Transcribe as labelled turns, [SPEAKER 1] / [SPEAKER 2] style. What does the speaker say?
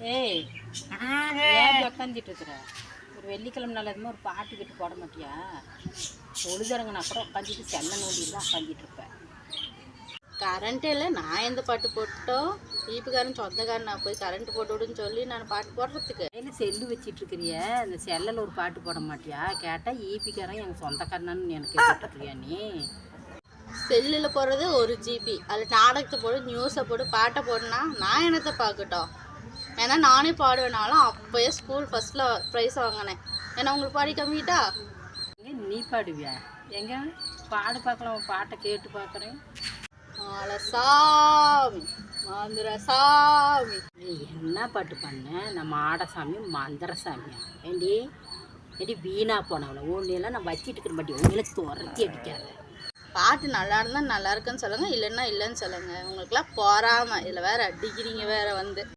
[SPEAKER 1] ஏய் ஏன் உட்காந்துட்டு இருக்கிற? ஒரு வெள்ளிக்கிழமை நாள் எதுவுமே ஒரு பாட்டு கிட்டு போட மாட்டியா? பொழுதுறங்கனா கூட உட்காந்துட்டு செல்ல நோண்டிட்டு தான் உட்காந்துட்டு இருப்பேன்.
[SPEAKER 2] கரண்ட்டே இல்லை, நான் எந்த பாட்டு போட்டோம்? ஈப்புக்காரன் சொந்தக்காரன் நான் போய் கரண்ட் போட்டு விடுன்னு சொல்லி நான் பாட்டு போடுறதுக்கு.
[SPEAKER 1] கையில் செல்லு வச்சிட்டு இருக்கிறிய, அந்த செல்லில் ஒரு பாட்டு போட மாட்டியா? கேட்டால் ஈபிக்காரன் எங்கள் சொந்தக்காரனான்னு எனக்கு கேட்டுருக்கியா நீ?
[SPEAKER 2] செல்லில் போடுறது 1 GB, அதில் நாடகத்தை போடு, நியூஸை போடு, பாட்டை போடுனா நான் என்னத்தை பார்க்கட்டும்? ஏன்னா நானே பாடுவேனாலும் அப்போயே ஸ்கூல் ஃபஸ்ட்டில் ப்ரைஸ் வாங்கினேன். ஏன்னா உங்களுக்கு பாடி கம்மிட்டா?
[SPEAKER 1] எங்கே நீ பாடுவியா? எங்கே பாடு பார்க்கலாம், பாட்டை கேட்டு பார்க்குறேன்.
[SPEAKER 2] சாமி மந்திர சாமி.
[SPEAKER 1] நீ என்ன பாட்டு பண்ண? நம்ம ஆடசாமி மந்திர சாமியா? ஏண்டி ஏடி வீணா போனவள ஒன்றையெல்லாம் நான் வச்சிட்டு இருக்கிற மாட்டி உங்களை துரத்தி அடிக்காத.
[SPEAKER 2] பாட்டு நல்லா இருந்தால் நல்லா இருக்குன்னு சொல்லுங்கள், இல்லைன்னா இல்லைன்னு சொல்லுங்கள். உங்களுக்குலாம் போகாமல் இதில் வேறு அடிக்கிறீங்க வேறு வந்து.